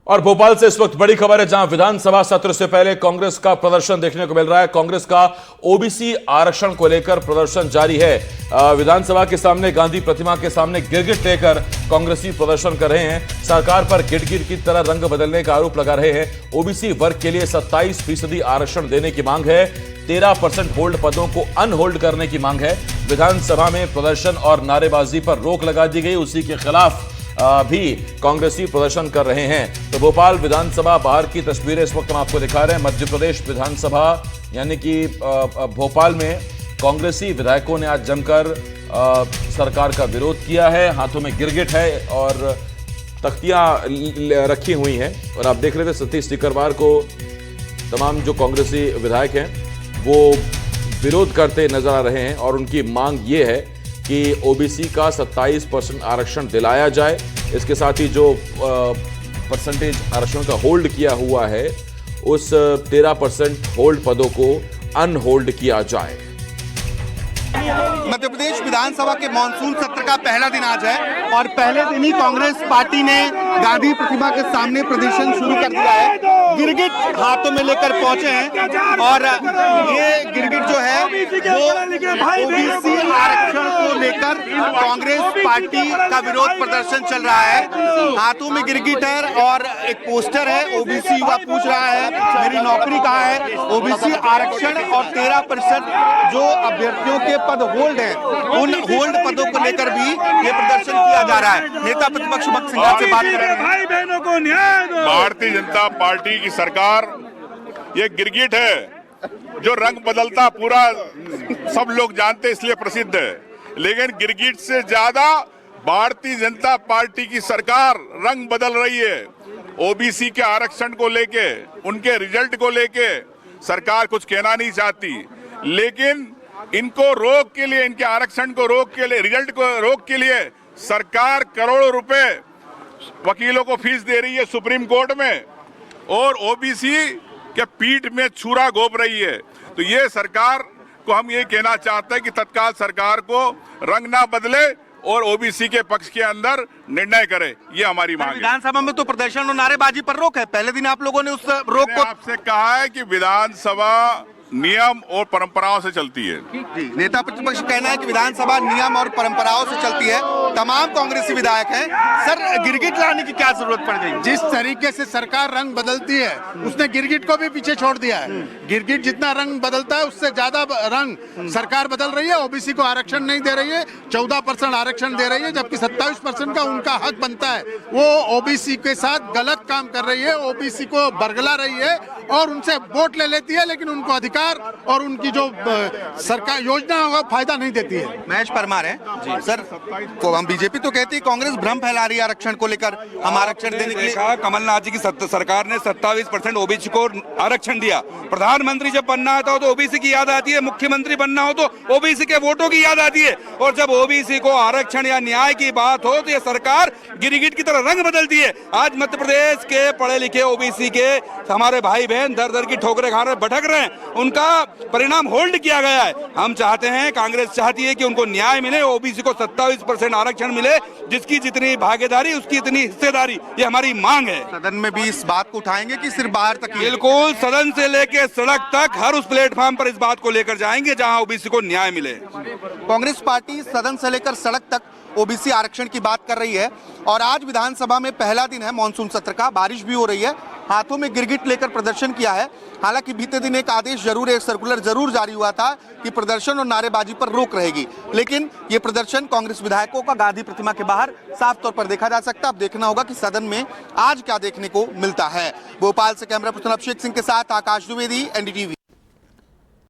और भोपाल से इस वक्त बड़ी खबर है, जहां विधानसभा सत्र से पहले कांग्रेस का प्रदर्शन देखने को मिल रहा है। कांग्रेस का ओबीसी आरक्षण को लेकर प्रदर्शन जारी है। विधानसभा के सामने गांधी प्रतिमा के सामने गिरगिट लेकर कांग्रेसी प्रदर्शन कर रहे हैं। सरकार पर गिरगिट की तरह रंग बदलने का आरोप लगा रहे हैं। ओबीसी वर्ग के लिए 27% आरक्षण देने की मांग है। 13% होल्ड पदों को अनहोल्ड करने की मांग है। विधानसभा में प्रदर्शन और नारेबाजी पर रोक लगा दी गई, उसी के खिलाफ भी कांग्रेसी प्रदर्शन कर रहे हैं। तो भोपाल विधानसभा बाहर की तस्वीरें इस वक्त हम आपको दिखा रहे हैं। मध्य प्रदेश विधानसभा यानी कि भोपाल में कांग्रेसी विधायकों ने आज जमकर सरकार का विरोध किया है। हाथों में गिरगिट है और तख्तियां रखी हुई हैं। और आप देख रहे थे सतीश सिकरवार को तमाम जो कांग्रेसी विधायक हैं वो विरोध करते नजर आ रहे हैं और उनकी मांग ये है कि ओबीसी का 27% आरक्षण दिलाया जाए। इसके साथ ही जो परसेंटेज आरक्षण का होल्ड किया हुआ है उस 13% होल्ड पदों को अनहोल्ड किया जाए। मध्य प्रदेश विधानसभा के मानसून सत्र का पहला दिन आज है और पहले दिन ही कांग्रेस पार्टी ने गांधी प्रतिमा के सामने प्रदर्शन शुरू कर दिया है। गिरगिट हाथों में लेकर पहुंचे हैं और ये गिरगिट जो है वो ओबीसी आरक्षण को लेकर कांग्रेस पार्टी का विरोध प्रदर्शन चल रहा है। हाथों में गिरगिट है और एक पोस्टर है। ओबीसी युवा पूछ रहा है मेरी नौकरी कहाँ है। ओबीसी आरक्षण और 13% जो अभ्यर्थियों के पद होल्ड है, उन होल्ड पदों को लेकर भी ये प्रदर्शन किया जा रहा है। नेता प्रतिपक्ष भक्त सिंह से बात कर रहे हैं। भाई बहनों को न्याय दो। भारतीय जनता पार्टी की सरकार ये गिरगिट है जो रंग बदलता पूरा सब लोग जानते इसलिए प्रसिद्ध है, लेकिन गिरगिट से ज्यादा भारतीय जनता पार्टी की सरकार रंग बदल रही है। ओबीसी के आरक्षण को लेके, उनके रिजल्ट को लेके सरकार कुछ कहना नहीं चाहती, लेकिन इनको रोक के लिए, इनके आरक्षण को रोक के लिए, रिजल्ट को रोक के लिए सरकार करोड़ों रुपए वकीलों को फीस दे रही है सुप्रीम कोर्ट में और ओबीसी के पीठ में छुरा घोंप रही है। तो ये सरकार को हम ये कहना चाहते हैं कि तत्काल सरकार को रंग ना बदले और ओबीसी के पक्ष के अंदर निर्णय करे, ये हमारी मांग है। विधानसभा में तो प्रदर्शन और नारेबाजी पर रोक है। पहले दिन आप लोगों ने उस रोक को आपसे कहा है कि विधानसभा नियम और परंपराओं से चलती है। नेता प्रतिपक्ष कहना है कि विधानसभा नियम और परंपराओं से चलती है। तमाम कांग्रेसी विधायक हैं। सर, गिरगिट लाने की क्या जरूरत पड़ गई? जिस तरीके से सरकार रंग बदलती है उसने गिरगिट को भी पीछे छोड़ दिया है। गिरगिट जितना रंग बदलता है उससे ज्यादा रंग सरकार बदल रही है। ओबीसी को आरक्षण नहीं दे रही है, 14% आरक्षण दे रही है, जबकि 27% का उनका हक बनता है। वो ओबीसी के साथ गलत काम कर रही है, ओबीसी को बरगला रही है और उनसे वोट ले लेती है, लेकिन उनको अधिकार और उनकी जो सरकार योजना होगा फायदा नहीं देती है। महेश परमार है सर, को हम बीजेपी तो कहती है कांग्रेस भ्रम फैला रही है आरक्षण को लेकर। हम आरक्षण देने के लिए कमलनाथ जी की सरकार ने 27% ओबीसी को आरक्षण दिया। प्रधानमंत्री जब बनना आता हो तो ओबीसी की याद आती है, मुख्यमंत्री बनना हो तो ओबीसी के वोटों की याद आती है। और जब ओबीसी को आरक्षण या न्याय की बात हो तो ये सरकार गिरगिट की तरह रंग बदलती है। आज मध्य प्रदेश के पढ़े लिखे ओबीसी के हमारे भाई बहन दर दर की ठोकरें खा रहे, भटक रहे हैं, उनका परिणाम होल्ड किया गया है। हम चाहते हैं, कांग्रेस चाहती है कि उनको न्याय मिले, ओबीसी को 27% आरक्षण मिले, जिसकी जितनी भागीदारी उसकी इतनी हिस्सेदारी, ये हमारी मांग है। सदन में भी इस बात को उठाएंगे कि सिर्फ बाहर तक? बिल्कुल, सदन से लेकर सड़क तक हर उस प्लेटफॉर्म पर इस बात को लेकर जाएंगे जहां ओबीसी को न्याय मिले। कांग्रेस पार्टी सदन से लेकर सड़क तक ओबीसी आरक्षण की बात कर रही है और आज विधानसभा में पहला दिन है मानसून सत्र का। बारिश भी हो रही है। हाथों में गिरगिट लेकर प्रदर्शन किया है। हालांकि बीते दिन एक आदेश जरूर, एक सर्कुलर जरूर जारी हुआ था कि प्रदर्शन और नारेबाजी पर रोक रहेगी, लेकिन ये प्रदर्शन कांग्रेस विधायकों का गांधी प्रतिमा के बाहर साफ तौर पर देखा जा सकता है। अब देखना होगा कि सदन में आज क्या देखने को मिलता है। भोपाल से कैमरा पर्सन अभिषेक सिंह के साथ आकाश द्विवेदी, एनडीटीवी।